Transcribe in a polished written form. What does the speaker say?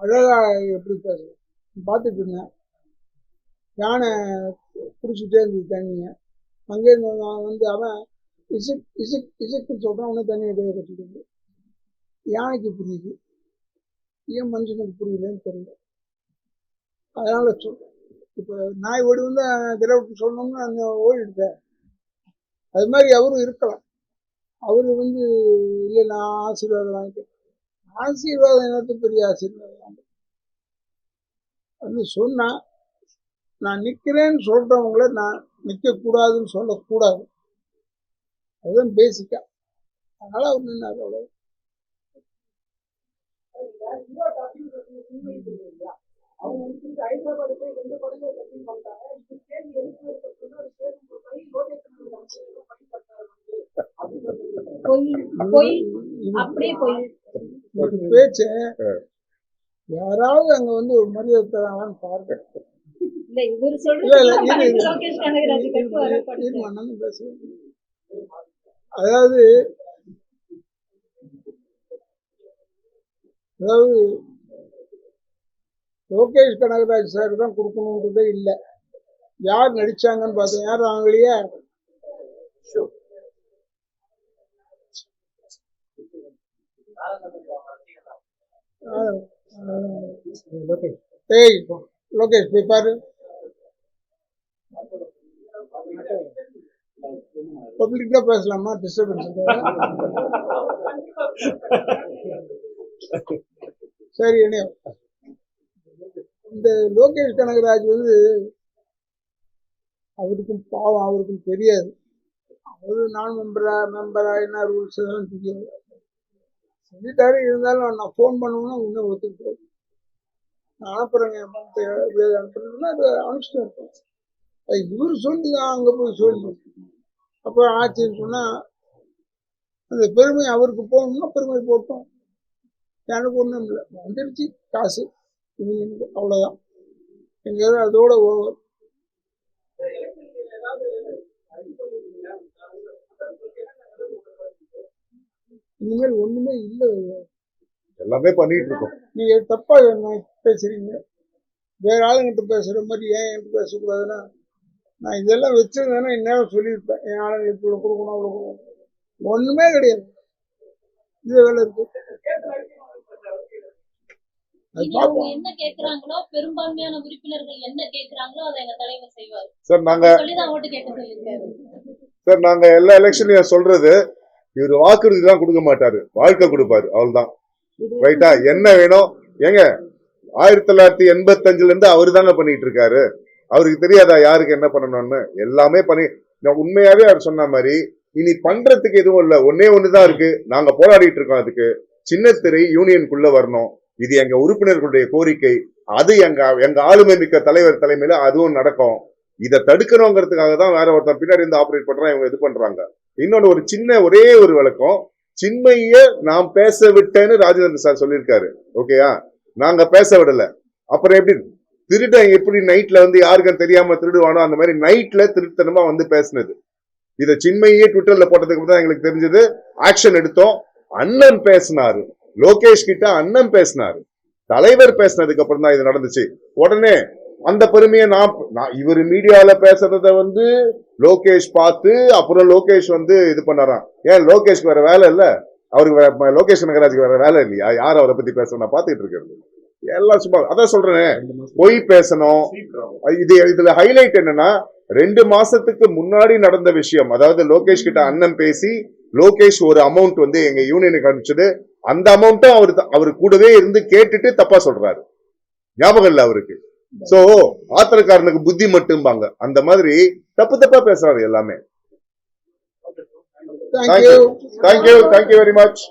அழகா எப்படி பேசுறேன் பார்த்துட்டு இருந்தேன். யானை குடிச்சிட்டே இருந்தது தண்ணிய. அங்கேருந்து வந்து அவன் இசைக்குன்னு சொல்றான், அவனே தண்ணியை கையை கட்டிட்டு. யானைக்கு புரியுது, ஏன் மனுஷனுக்கு புரியலன்னு தெரியல. அதனால சொல்றேன். இப்போ நாய் ஓடி வந்து திரவிட்டு சொன்னோம்னா அங்கே ஓடிடுத. அது மாதிரி அவரும் இருக்கலாம். அவரு வந்து இல்லை நான் ஆசீர்வாதம் வாங்கிட்டேன். ஆசீர்வாதம் என்னத்து பெரிய ஆசீர்வாதம் வந்து சொன்னா, நான் நிக்கிறேன்னு சொல்றவங்கள நான் நிக்க கூடாதுன்னு சொல்லக்கூடாது. அதுதான் பேசிக்கா. அதனால அவர் நின்னாரு. அவ்வளவு பேச்சு. யாராவது அங்க வந்து ஒரு மரியாதை தராங்களான்னு பாருங்க. அதாவது லோகேஷ் கனகராஜ் சார் தான் கொடுக்கணுன்றதே இல்லை. யார் நடிச்சாங்கன்னு பார்த்தேன். யாரும் அவங்களையே லோகேஷ் போய் பாரு. பப்ளிக்கா பேசலாமா? டிஸ்டர்பன்ஸ் சரி. இந்த லோகேஷ் கனகராஜ் வந்து அவருக்கும் பாவம், அவருக்கும் தெரியாது. அவரு நான் மெம்பரா என்ன ரூல்ஸ் எல்லாம் தெரியாது. செஞ்சுட்டாரு. இருந்தாலும் நான் ஃபோன் பண்ணுவோம்னா இன்னும் ஒத்துக்கிட்டு நான் அனுப்புறேங்க அனுப்புறேன்னா அது அனுப்பிச்சுட்டு இருப்பேன். அது இவரு சொல்லிதான் அங்க போய் சொல்லி அப்புறம் ஆச்சுன்னு சொன்னா அந்த பெருமை அவருக்கு போகணும்னா பெருமை போட்டோம். எனக்கு ஒன்றும் இல்லை, வந்துருச்சு காசு இவங்க, அவ்வளோதான். எங்கேயாவது அதோட ஓவர். இனிமேல் ஒண்ணுமே இல்லை, எல்லாமே பண்ணிட்டு இருக்கோம். நீங்க தப்பா பேசுறீங்க. வேற ஆளுங்கிட்ட பேசுற மாதிரி ஏன் என்கிட்ட பேசக்கூடாதுன்னா, நான் இதெல்லாம் வச்சிருந்தேன்னா இந்நேரம் சொல்லியிருப்பேன். என் ஆளுங்களுக்கு இவ்வளவு கொடுக்கணும் அவ்வளவு கொடுக்கணும். ஒண்ணுமே கிடையாது. இது வேலை இருக்கு. என்ன கேக்குறாங்களோ, பெரும்பான்மையான உறுப்பினர்கள் என்ன கேக்குறாங்களோ அதை எங்க தலைவர் செய்வார். சார் நாங்க எல்லா எலெக்ஷன்லயும் சொல்றது, இவர் வாக்குறுதி தான் கொடுக்க மாட்டாரு, வாழ்க்கை கொடுப்பாரு, அவ்வளவுதான். ரைட்டா? என்ன வேணும் ஏங்க? 1985 இருந்து அவரு தாங்க பண்ணிட்டு இருக்காரு. அவருக்கு தெரியாதா யாருக்கு என்ன பண்ணணும்னு? எல்லாமே பண்ணி உண்மையாவே அவர் சொன்ன மாதிரி இனி பண்றதுக்கு எதுவும் இல்ல. ஒண்ணுதான் இருக்கு. நாங்க போராடிட்டு இருக்கோம். அதுக்கு சின்னத்திரை யூனியனுக்குள்ள வரணும். இது எங்க உறுப்பினர்களுடைய கோரிக்கை. அது எங்க ஆளுமை மிக்க தலைவர் தலைமையில அதுவும் நடக்கும். இதை தடுக்கணுங்கிறதுக்காக தான் வேற ஒருத்தர் பின்னாடி இருந்து ஆபரேட் பண்றாங்க, இவங்க இது பண்றாங்க. இன்னொன்னு ஒரு சின்ன ஒரே ஒரு விளக்கம், சின்மைய நாம் பேச விட்டேன்னு ராஜேந்திர சார் சொல்லியிருக்காரு. ஓகேயா? நாங்க பேச விடல. அப்புறம் எப்படி திருடன் எப்படி நைட்ல வந்து யாருக்கும் தெரியாம திருடுவானோ அந்த மாதிரி நைட்ல திருத்தனமா வந்து பேசினது. இத சின்மையே ட்விட்டர்ல போட்டதுக்கு தான் எங்களுக்கு தெரிஞ்சது. ஆக்ஷன் எடுத்தோம். அண்ணன் பேசினாரு, லோகேஷ் கிட்ட அண்ணன் பேசினாரு, தலைவர் பேசினதுக்கு அப்புறம் தான் இது நடந்துச்சு. உடனே அந்த பெருமையை இவர் மீடியால பேசுறத வந்து லோகேஷ் பார்த்து அப்புறம் லோகேஷ் வந்து இது பண்ணாராம். ஏன் லோகேஷ்க்கு வேற வேலை இல்ல? அவருக்கு லோகேஷ் கனகராஜுக்கு வேற வேலை இல்லையா? யார் அவரை பத்தி பேச நான் பாத்துட்டு இருக்கிறது எல்லாம் சும்மா. அதான் சொல்றேன், பொய் பேசணும். இதுல ஹைலைட் என்னன்னா, 2 மாசத்துக்கு முன்னாடி நடந்த விஷயம். அதாவது லோகேஷ் கிட்ட அண்ணன் பேசி லோகேஷ் ஒரு அமௌண்ட் வந்து எங்க யூனியனுக்கு அனுப்பிச்சது. அந்த அமௌண்ட்டும் அவரு கூடவே இருந்து கேட்டுட்டு தப்பா சொல்றாரு. ஞாபகம் இல்ல அவருக்கு. சோ ஆத்திரக்காரனுக்கு புத்தி மட்டும்பாங்க. அந்த மாதிரி தப்பா பேசுறாரு எல்லாமே. Thank you very much.